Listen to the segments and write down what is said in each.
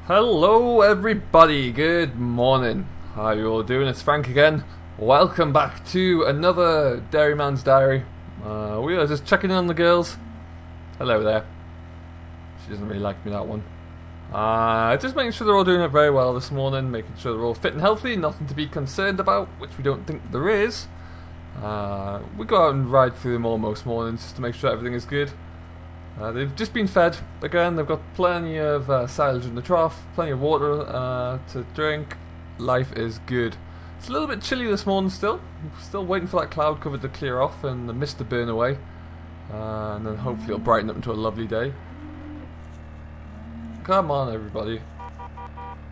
Hello everybody, good morning. How you all doing? It's Frank again. Welcome back to another Dairyman's Diary. We are just checking in on the girls. Hello there. She doesn't really like me, that one. Just making sure they're all doing it very well this morning, making sure they're all fit and healthy, nothing to be concerned about, which we don't think there is. We go out and ride through them all most mornings just to make sure everything is good. They've just been fed again. They've got plenty of silage in the trough, plenty of water to drink. Life is good. It's a little bit chilly this morning still. I'm still waiting for that cloud cover to clear off and the mist to burn away. And then hopefully it'll brighten up into a lovely day. Come on everybody.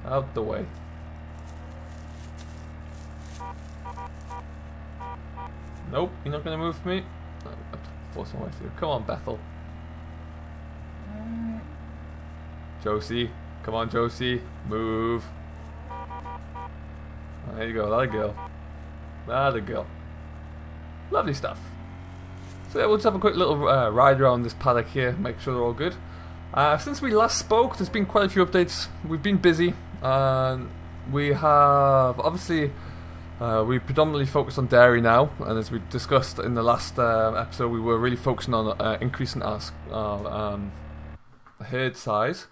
Out the way. Nope, you're not going to move me. I have to force my way through. Come on, Bethel. Josie, come on Josie, move. There you go, that a girl. That a girl. Lovely stuff. So yeah, we'll just have a quick little ride around this paddock here, make sure they're all good. Since we last spoke, there's been quite a few updates. We've been busy, and we have obviously we predominantly focused on dairy now, and as we discussed in the last episode, we were really focusing on increasing our herd size.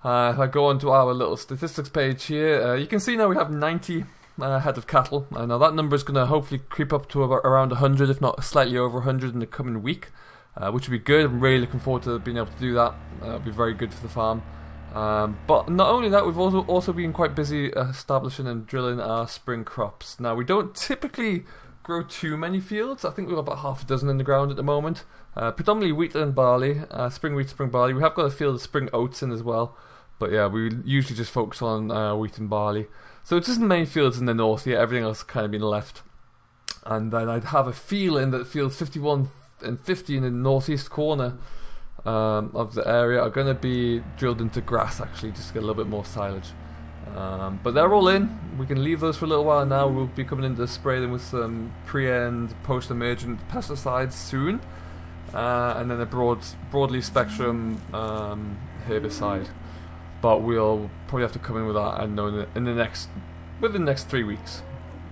If I go onto our little statistics page here, you can see now we have 90 head of cattle. Now that number is going to hopefully creep up to about around 100, if not slightly over 100 in the coming week, which would be good. I'm really looking forward to being able to do that. It'll be very good for the farm. But not only that, we've also been quite busy establishing and drilling our spring crops. Now we don't typically grow too many fields. I think we've got about half a dozen in the ground at the moment. Predominantly wheat and barley, spring wheat, spring barley. We have got a field of spring oats in as well. But yeah, we usually just focus on wheat and barley. So it's just the main fields in the north here, everything else has kind of been left. And then I'd have a feeling that fields 51 and 50 in the northeast corner of the area are going to be drilled into grass actually, just to get a little bit more silage. But they're all in. We can leave those for a little while now. We'll be coming in to spray them with some pre-and post-emergent pesticides soon. And then a broadleaf spectrum herbicide. But we'll probably have to come in with that, I know, within the next 3 weeks.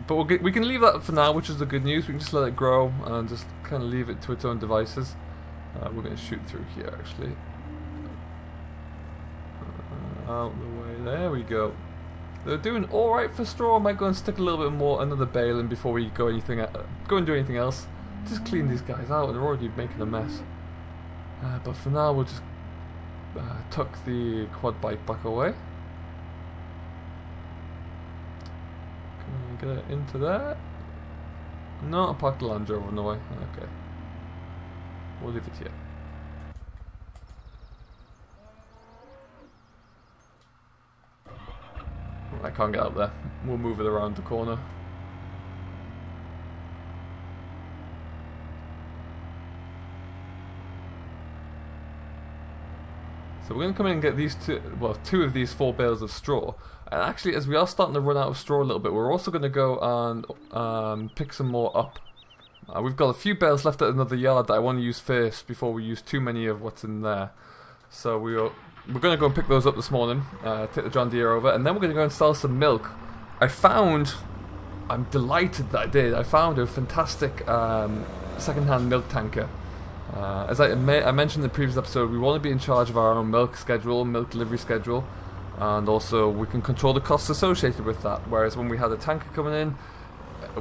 But we can leave that for now, which is the good news. We can just let it grow and just kind of leave it to its own devices. We're going to shoot through here, actually. Out the way. There we go. They're doing all right for straw. I might go and stick a little bit more, another bale in before we go and do anything else. Just clean these guys out. They're already making a mess. But for now, we'll just tuck the quad bike back away. Can I get it into there? No, I parked the Land Rover in the way. Okay. We'll leave it here. I can't get up there. We'll move it around the corner. So we're going to come in and get these two of these 4 bales of straw. And actually, as we are starting to run out of straw a little bit, we're also going to go and pick some more up. We've got a few bales left at another yard that I want to use first before we use too many of what's in there. So we're going to go and pick those up this morning, take the John Deere over, and then we're going to go and sell some milk. I'm delighted that I did, I found a fantastic second-hand milk tanker. As I mentioned in the previous episode, we want to be in charge of our own milk delivery schedule, and also we can control the costs associated with that, whereas when we had a tanker coming in,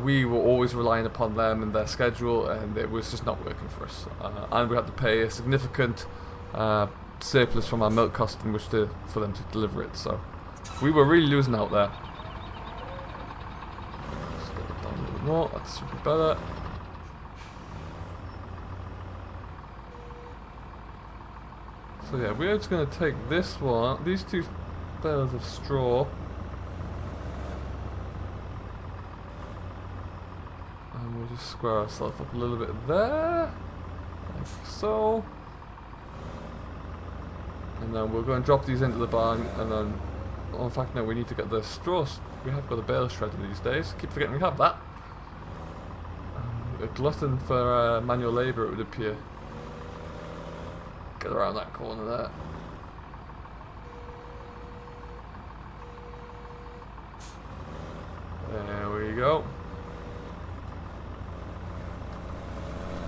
we were always relying upon them and their schedule, and it was just not working for us. And we had to pay a significant surplus from our milk cost in which for them to deliver it, so we were really losing out there. Just get it down a little bit more, that should be better. So yeah, we're just going to take these 2 bales of straw, and we'll just square ourselves up a little bit there, like so. And then we'll go and drop these into the barn, and then, in fact no, we need to get the straw. We have got a bale shredder these days, keep forgetting we have that. A glutton for manual labour, it would appear. Get around that corner there. go.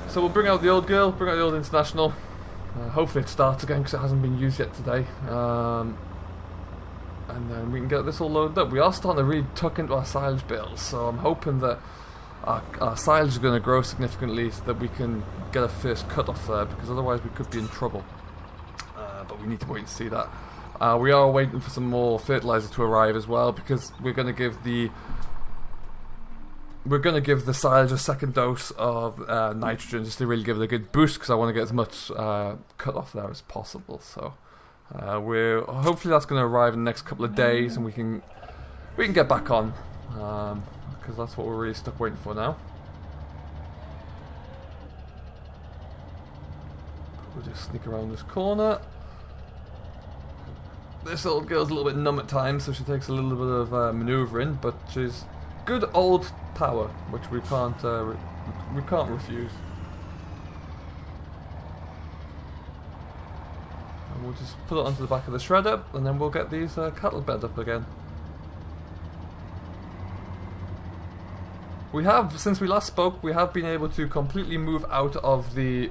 So we'll bring out the old girl, bring out the old International. Hopefully it starts again because it hasn't been used yet today. And then we can get this all loaded up. We are starting to really tuck into our silage bales, so I'm hoping that our silage is going to grow significantly so that we can get a first cut off there, because otherwise we could be in trouble. But we need to wait and see that. We are waiting for some more fertilizer to arrive as well, because we're going to give the silage a second dose of nitrogen just to really give it a good boost, because I want to get as much cut off there as possible. So hopefully that's going to arrive in the next couple of days, and we can get back on, because that's what we're really stuck waiting for now. We'll just sneak around this corner. This old girl's a little bit numb at times, so she takes a little bit of manoeuvring, but she's good old power, which we can't refuse. And we'll just put it onto the back of the shredder, and then we'll get these cattle bed up again. We have, since we last spoke, we have been able to completely move out of the...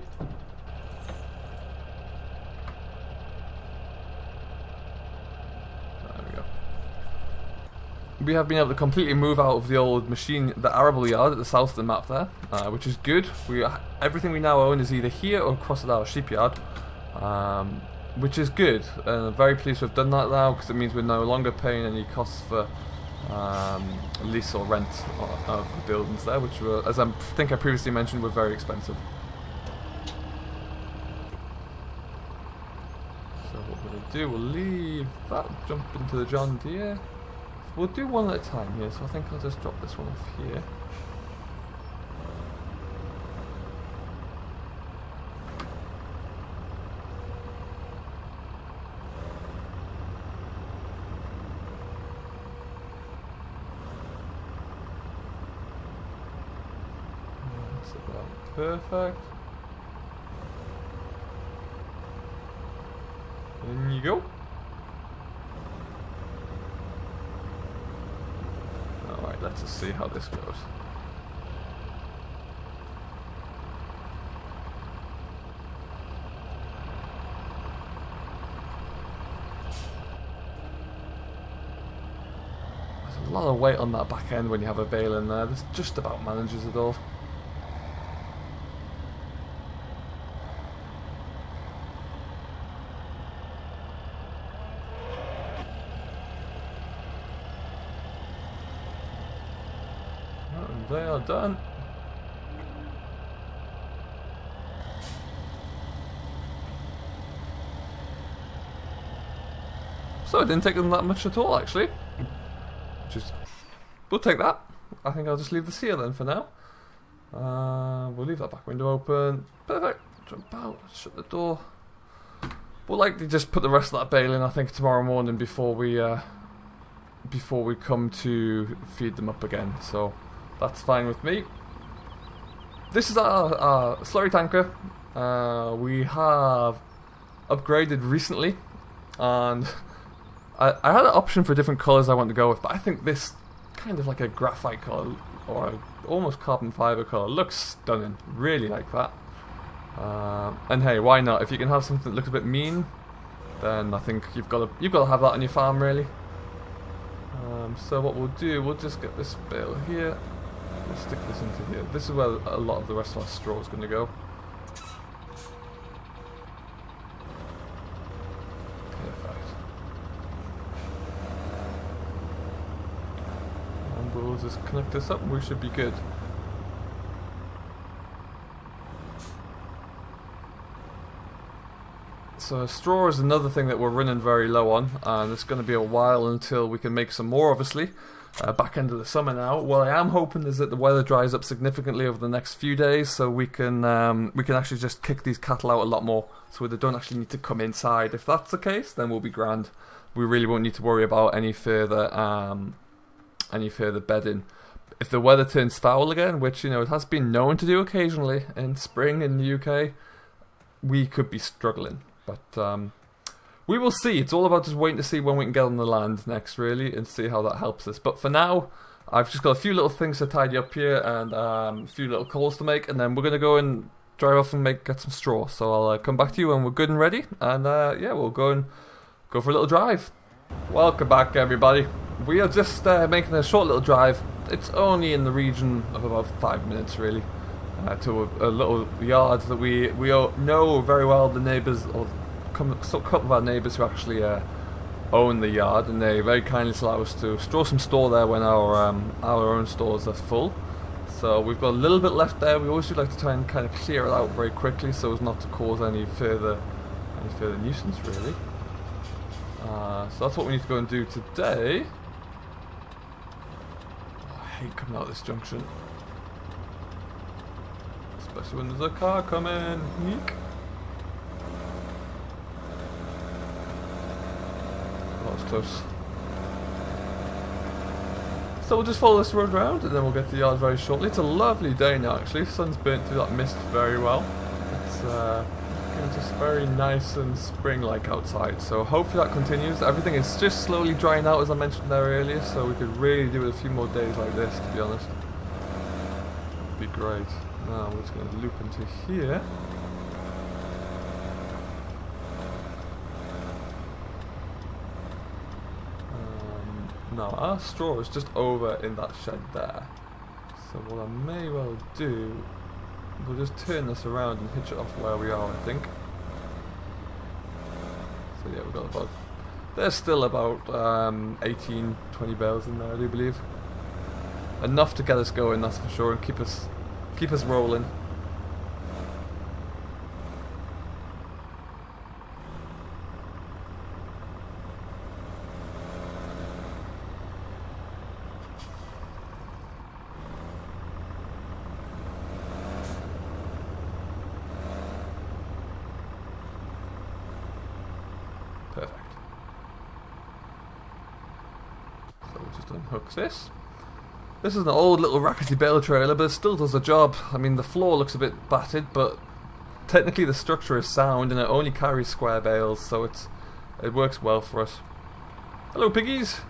We have been able to completely move out of the old machine, the arable yard at the south of the map there, which is good. Everything we now own is either here or across at our sheep yard, which is good. And I'm very pleased to have done that now, because it means we're no longer paying any costs for lease or rent of the buildings there, which were, as I think I previously mentioned, were very expensive. So what we're going to do, we'll leave that, jump into the John Deere. We'll do one at a time here, so I think I'll just drop this one off here. That's about perfect. In you go. Alright, let's just see how this goes. There's a lot of weight on that back end when you have a bale in there. This just about manages it all. They are done. So it didn't take them that much at all, actually. We'll take that. I think I'll just leave this here then for now. We'll leave that back window open. Perfect. Jump out. Shut the door. We'll likely just put the rest of that bale in, I think, tomorrow morning before we come to feed them up again. So that's fine with me. This is our slurry tanker. We have upgraded recently, and I had an option for different colours I want to go with, but I think this kind of like a graphite colour or almost carbon fibre colour looks stunning. Really like that. And hey, why not? If you can have something that looks a bit mean, then I think you've got to have that on your farm, really. So what we'll do, we'll just get this bale here. We'll stick this into here. This is where a lot of the rest of our straw is going to go. Perfect. And we'll just connect this up and we should be good. So straw is another thing that we're running very low on, and it's going to be a while until we can make some more, obviously. Back end of the summer now. What I am hoping is that the weather dries up significantly over the next few days, so we can actually just kick these cattle out a lot more, so they don't actually need to come inside. If that's the case, then we'll be grand. We really won't need to worry about any further bedding. If the weather turns foul again, which it has been known to do occasionally in spring in the UK, we could be struggling. But we will see. It's all about just waiting to see when we can get on the land next, really, and see how that helps us. But for now, I've just got a few little things to tidy up here and a few little calls to make, and then we're gonna go and drive off and get some straw. So I'll come back to you when we're good and ready, and yeah, we'll go for a little drive. Welcome back, everybody. We are just making a short little drive. It's only in the region of about 5 minutes, really, to a little yard that we know very well. The neighbours, or a couple of our neighbours who actually own the yard, and they very kindly allow us to store some store there when our own stores are full. So we've got a little bit left there. We always do like to try and kind of clear it out very quickly so as not to cause any further nuisance, really. So that's what we need to go and do today. Oh, I hate coming out of this junction, especially when there's a car coming. Eek. That was close. So we'll just follow this road round and then we'll get to the yard very shortly. It's a lovely day now, actually. The sun's burnt through that mist very well. It's just very nice and spring-like outside, so hopefully that continues. Everything is just slowly drying out, as I mentioned there earlier, so we could really do with a few more days like this, to be honest. It'd be great. Now we're just going to loop into here. Now our straw is just over in that shed there, so what I may well do, we'll just turn this around and hitch it off where we are, I think. So yeah, we've got about, there's still about 18, 20 bales in there, I do believe. Enough to get us going, that's for sure, and keep us rolling. Perfect. So we'll just unhook this. This is an old little rackety bale trailer, but it still does the job. I mean, the floor looks a bit battered, but technically the structure is sound and it only carries square bales, so it works well for us. Hello, piggies!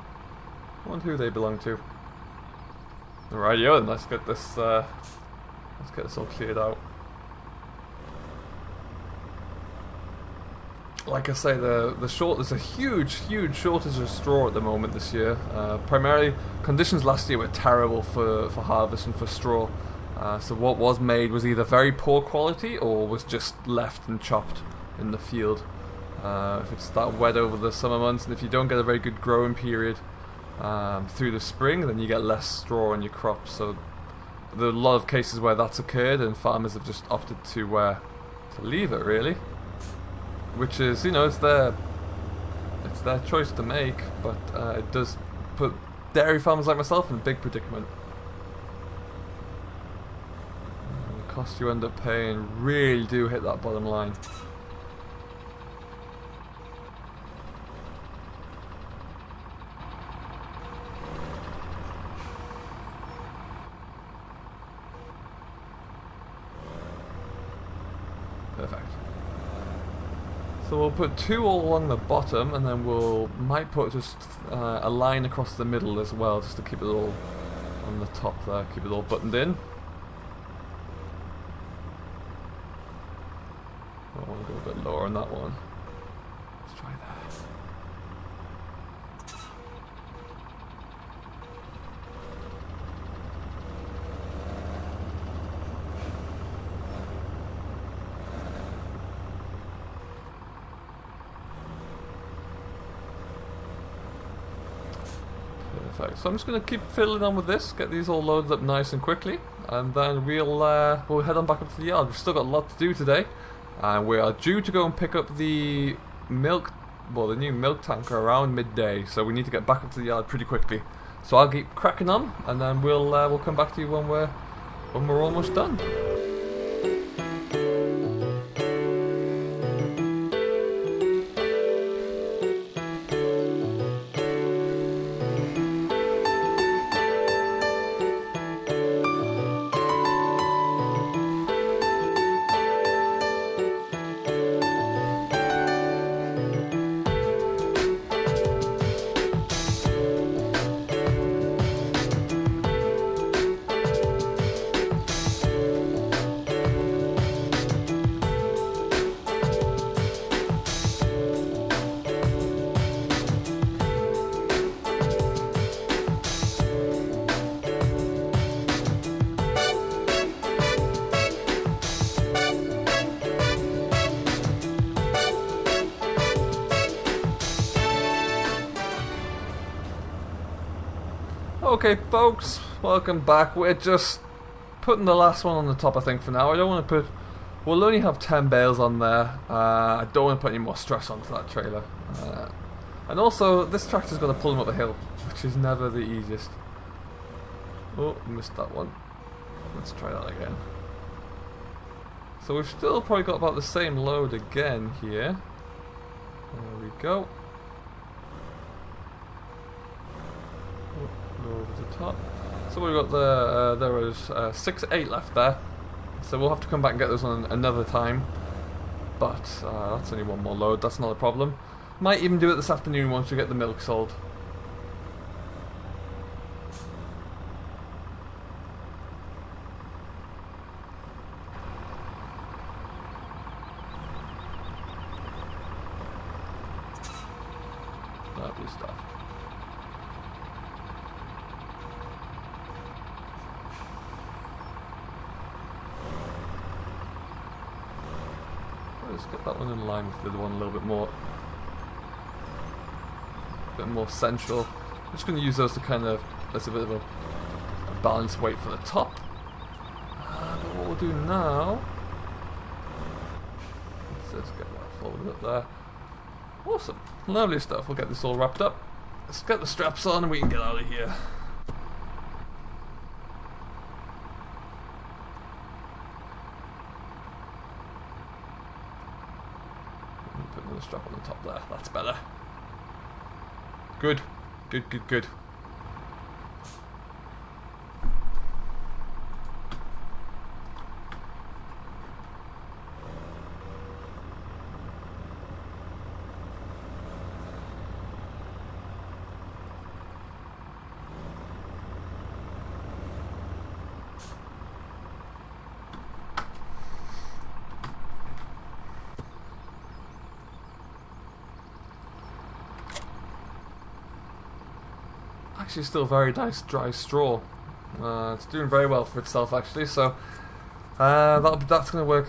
I wonder who they belong to. Alrighty, then let's get this all cleared out. Like I say, there's a huge shortage of straw at the moment this year. Primarily, conditions last year were terrible for harvest and for straw. So what was made was either very poor quality or was just left and chopped in the field. If it's that wet over the summer months, and if you don't get a very good growing period through the spring, then you get less straw on your crops. So there are a lot of cases where that's occurred, and farmers have just opted to leave it, really. Which is, you know, it's their choice to make, but it does put dairy farmers like myself in a big predicament. The costs you end up paying really do hit that bottom line. Perfect. So we'll put two all along the bottom, and then might put just a line across the middle as well, just to keep it all on the top there, keep it all buttoned in. I want to go a bit lower on that one. Let's try that. Perfect. So I'm just going to keep filling on with this, get these all loaded up nice and quickly, and then we'll head on back up to the yard. We've still got a lot to do today, and we are due to go and pick up the milk, well, the new milk tanker around midday. So we need to get back up to the yard pretty quickly. So I'll keep cracking on, and then we'll come back to you when we're almost done. Okay, folks, welcome back. We're just putting the last one on the top, I think, for now. I don't want to put... We'll only have 10 bales on there. I don't want to put any more stress onto that trailer. And also, this tractor's got to pull them up a hill, which is never the easiest. Oh, missed that one. Let's try that again. So we've still probably got about the same load again here. There we go. Go over the top. So we've got there was 6, 8 left there. So we'll have to come back and get those on another time. But that's only one more load, that's not a problem. Might even do it this afternoon once we get the milk sold. Lovely stuff. Let's get that one in line with the other one a little bit more. A bit more central. I'm just going to use those to kind of, that's a bit of a balance weight for the top. But what we'll do now, let's just get that folded up there. Awesome, lovely stuff. We'll get this all wrapped up. Let's get the straps on and we can get out of here. Put another strap on the top there. That's better. Good, good, good, good. Actually still very nice dry straw. It's doing very well for itself actually, so that's going to work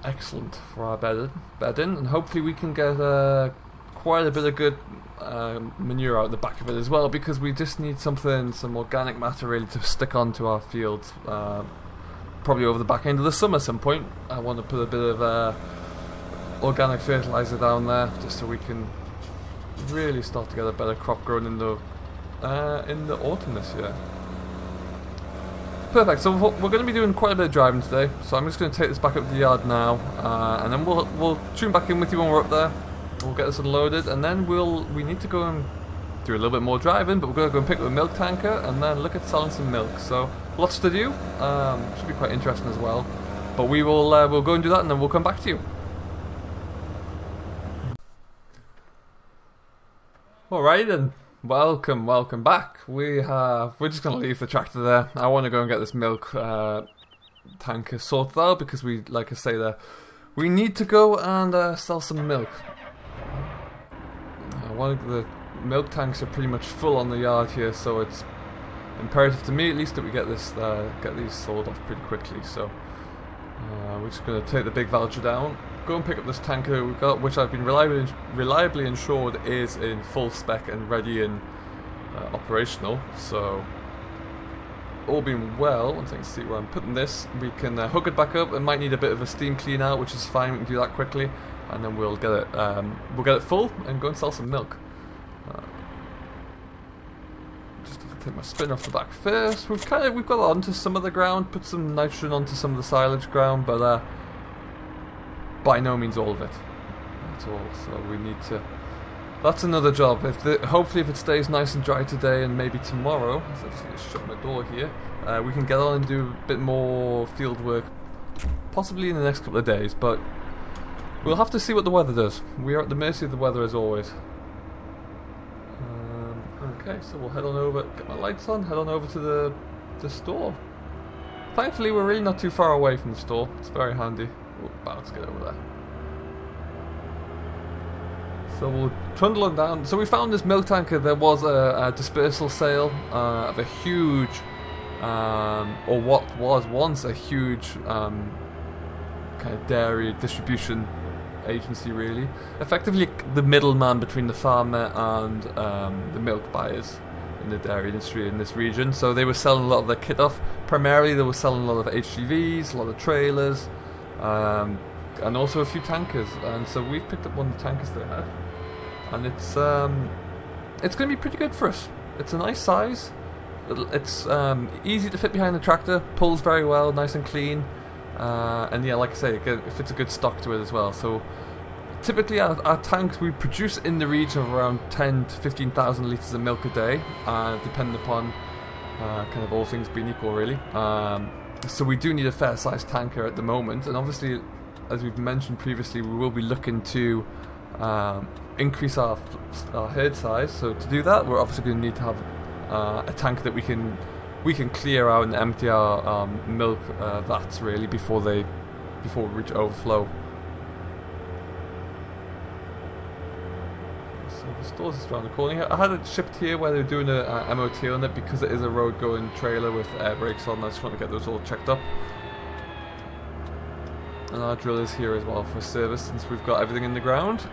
excellent for our bedding, and hopefully we can get quite a bit of good manure out the back of it as well, because we just need some organic matter really to stick onto our fields, probably over the back end of the summer some point. I want to put a bit of organic fertilizer down there just so we can really start to get a better crop growing in the autumn this year. Perfect, so we're going to be doing quite a bit of driving today, so I'm just going to take this back up to the yard now, and then we'll tune back in with you when we're up there. We'll get this unloaded, and then we need to go and do a little bit more driving, but we're going to go and pick up a milk tanker and then look at selling some milk. So lots to do, should be quite interesting as well, but we'll go and do that and then we'll come back to you. Alright then. Welcome back. We're just gonna leave the tractor there. I want to go and get this milk tanker sorted out because like I say there, we need to go and sell some milk. One of the milk tanks are pretty much full on the yard here, so it's imperative to me at least that we get these sold off pretty quickly. So we're just gonna take the big voucher down, go and pick up this tanker we've got, which I've been reliably ensured is in full spec and ready and operational. So all being well, once I can see where I'm putting this, we can hook it back up. It might need a bit of a steam clean out, which is fine. We can do that quickly, and then we'll get it full and go and sell some milk. Just have to take my spin off the back first. We've got it onto some of the ground, put some nitrogen onto some of the silage ground, but by no means all of it at all. So we need to. That's another job. Hopefully, if it stays nice and dry today and maybe tomorrow, so I just need to shut my door here, we can get on and do a bit more field work, possibly in the next couple of days. But we'll have to see what the weather does. We are at the mercy of the weather as always. Okay, so we'll head on over, get my lights on, head on over to the store. Thankfully, we're really not too far away from the store. It's very handy. Let's get over there. So we'll trundle on down. So we found this milk tanker. There was a dispersal sale of a huge, or what was once a huge kind of dairy distribution agency, really. Effectively the middleman between the farmer and the milk buyers in the dairy industry in this region. So they were selling a lot of their kit off. Primarily they were selling a lot of HGVs, a lot of trailers, and also a few tankers. And so we've picked up one of the tankers they had, and it's going to be pretty good for us. It's a nice size. It's easy to fit behind the tractor, pulls very well, nice and clean, and yeah, like I say, it fits a good stock to it as well. So typically our tanks, we produce in the region of around 10 to 15,000 litres of milk a day, depending upon kind of all things being equal really. So we do need a fair sized tanker at the moment, and obviously, as we've mentioned previously, we will be looking to increase our herd size. So to do that, we're obviously going to need to have a tank that we can clear out and empty our milk vats really before we reach overflow. So the store's just around the corner here. I had it shipped here where they're doing a MOT on it because it is a road going trailer with air brakes on. I just want to get those all checked up. And our drill is here as well for service since we've got everything in the ground.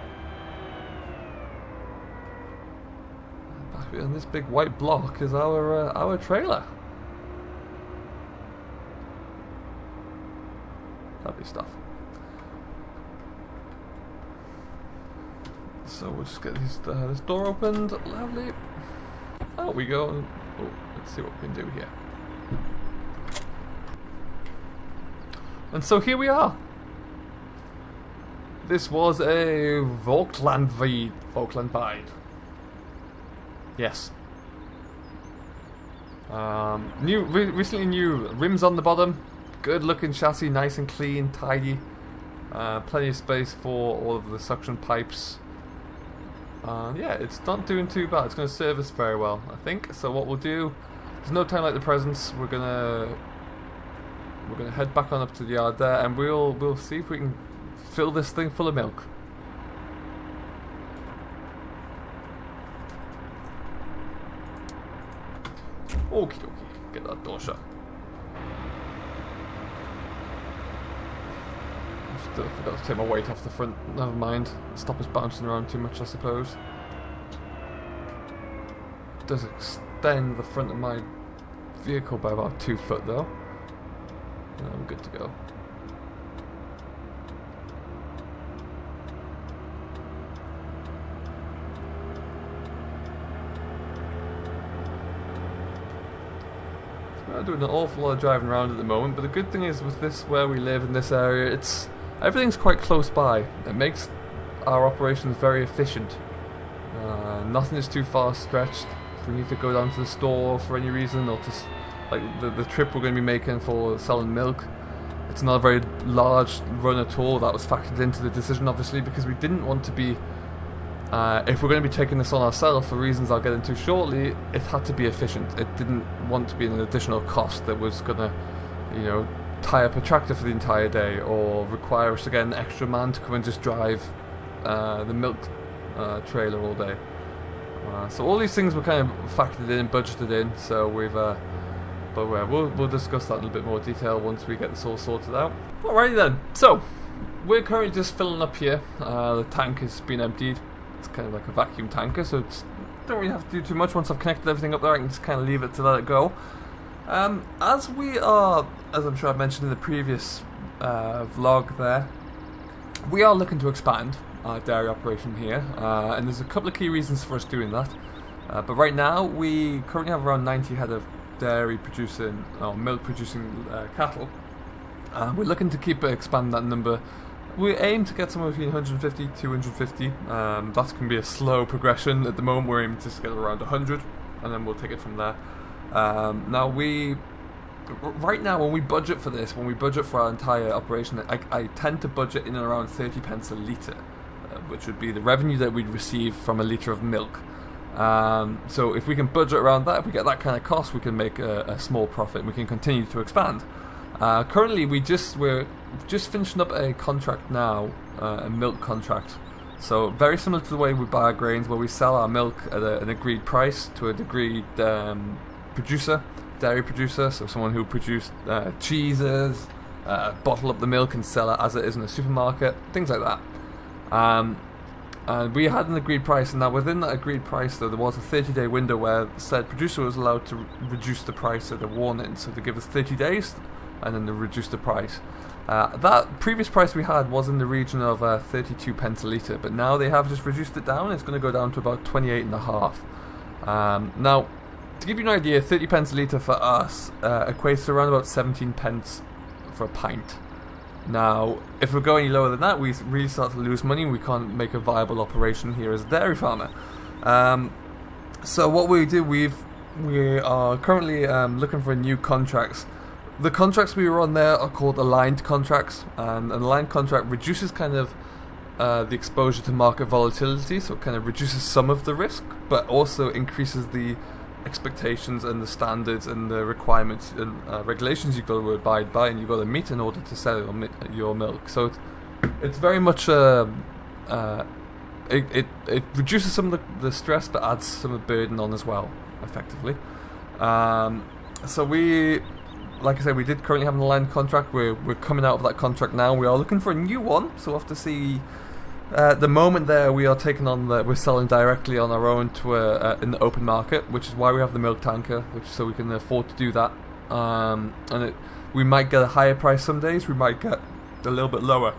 And this big white block is our trailer. Lovely stuff. So we'll just get this door opened. Lovely. Out we go. Oh, let's see what we can do here. And so here we are. This was a Volklandwide. Yes. Recently new rims on the bottom. Good looking chassis, nice and clean, tidy. Plenty of space for all of the suction pipes. Yeah, it's not doing too bad. It's going to serve us very well, I think. So what we'll do, there's no time like the presents. We're gonna head back on up to the yard there, and we'll see if we can fill this thing full of milk. Okie dokie, get that door shut. Still forgot to take my weight off the front. Never mind. Stop us bouncing around too much, I suppose. It does extend the front of my vehicle by about 2 foot though. I'm good to go. I'm doing an awful lot of driving around at the moment, but the good thing is with this, where we live in this area, everything's quite close by. It makes our operations very efficient. Nothing is too far stretched. If we need to go down to the store for any reason, or just like the trip we're going to be making for selling milk, it's not a very large run at all. That was factored into the decision, obviously, because we didn't want to be, if we're going to be taking this on ourselves for reasons I'll get into shortly, it had to be efficient. It didn't want to be an additional cost that was going to, you know, tie up a tractor for the entire day, or require us to get an extra man to come and just drive the milk trailer all day. So all these things were kind of factored in, budgeted in. So we've, but we'll discuss that in a bit more detail once we get this all sorted out. Alrighty then. So we're currently just filling up here. The tank has been emptied. It's kind of like a vacuum tanker, so don't really have to do too much. Once I've connected everything up there, I can just kind of leave it to let it go. As I'm sure I've mentioned in the previous vlog there, we are looking to expand our dairy operation here, and there's a couple of key reasons for us doing that. But right now, we currently have around 90 head of dairy producing, or milk producing cattle. We're looking to keep expanding that number. We aim to get somewhere between 150 to 250. That can be a slow progression. At the moment, we're aiming to just get around 100, and then we'll take it from there. Right now, when we budget for this, when we budget for our entire operation, I tend to budget in and around 30 pence a litre, which would be the revenue that we'd receive from a litre of milk. So if we can budget around that, if we get that kind of cost, we can make a small profit, and we can continue to expand. Currently, we're just finishing up a contract now, a milk contract. So very similar to the way we buy our grains, where we sell our milk at an agreed price to a agreed producer, dairy producer, so someone who produced cheeses, bottle up the milk and sell it as it is in a supermarket, things like that. And we had an agreed price, and now within that agreed price though, there was a 30-day window where said producer was allowed to reduce the price at a warning. So they give us 30 days and then they reduce the price. That previous price we had was in the region of 32 pence a litre, but now they have just reduced it down. It's going to go down to about 28.5. Now, to give you an idea, 30 pence a litre for us equates to around about 17 pence for a pint. Now, if we go any lower than that, we really start to lose money and we can't make a viable operation here as a dairy farmer. So what we do, we are currently looking for new contracts. The contracts we were on there are called aligned contracts, and an aligned contract reduces kind of the exposure to market volatility, so it kind of reduces some of the risk, but also increases the expectations and the standards and the requirements and regulations you've got to abide by and you've got to meet in order to sell your milk. So it's very much it reduces some of the stress but adds some of the burden on as well, effectively. So we, like I said, we did currently have an aligned contract. We're coming out of that contract now. We are looking for a new one, so we'll have to see. At the moment there, we are taking on we're selling directly on our own to in the open market, which is why we have the milk tanker, so we can afford to do that. We might get a higher price some days, we might get a little bit lower,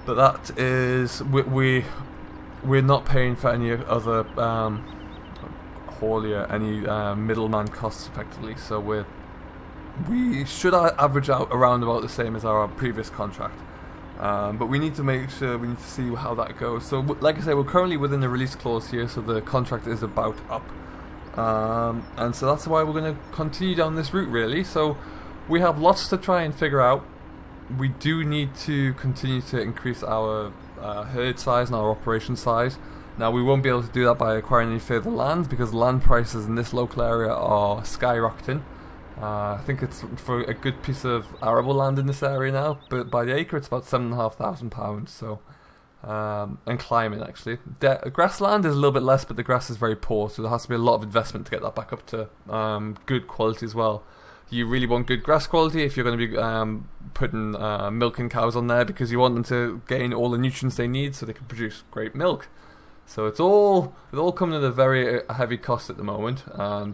but that is we're not paying for any other haulier, any middleman costs effectively. So we should average out around about the same as our previous contract. But we need to make sure, we need to see how that goes. So like I say, we're currently within the release clause here, so the contract is about up. And so that's why we're going to continue down this route really. So we have lots to try and figure out. We do need to continue to increase our herd size and our operation size. Now we won't be able to do that by acquiring any further land because land prices in this local area are skyrocketing. I think it's for a good piece of arable land in this area now, but by the acre it's about £7,500. So, and climbing actually. Grassland is a little bit less, but the grass is very poor, so there has to be a lot of investment to get that back up to good quality as well. You really want good grass quality if you're going to be putting milking cows on there, because you want them to gain all the nutrients they need so they can produce great milk. So it's all coming at a very heavy cost at the moment.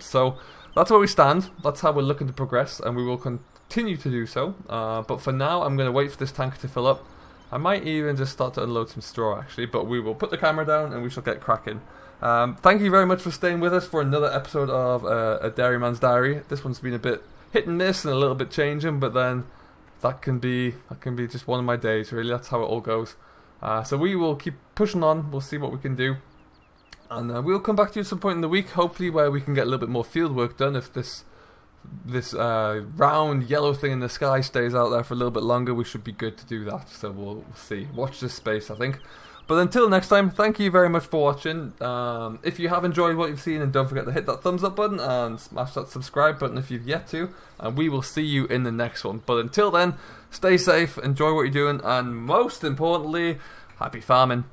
So that's where we stand. That's how we're looking to progress, and we will continue to do so. But for now, I'm going to wait for this tanker to fill up. I might even just start to unload some straw, actually. But we will put the camera down, and we shall get cracking. Thank you very much for staying with us for another episode of A Dairyman's Diary. This one's been a bit hit and miss and a little bit changing, but then that can be just one of my days, really. That's how it all goes. So we will keep pushing on. We'll see what we can do. And we'll come back to you at some point in the week, hopefully where we can get a little bit more field work done. If this round yellow thing in the sky stays out there for a little bit longer, we should be good to do that. So we'll see. Watch this space, I think. But until next time, thank you very much for watching. If you have enjoyed what you've seen, then don't forget to hit that thumbs up button and smash that subscribe button if you've yet to. And we will see you in the next one. But until then, stay safe, enjoy what you're doing, and most importantly, happy farming.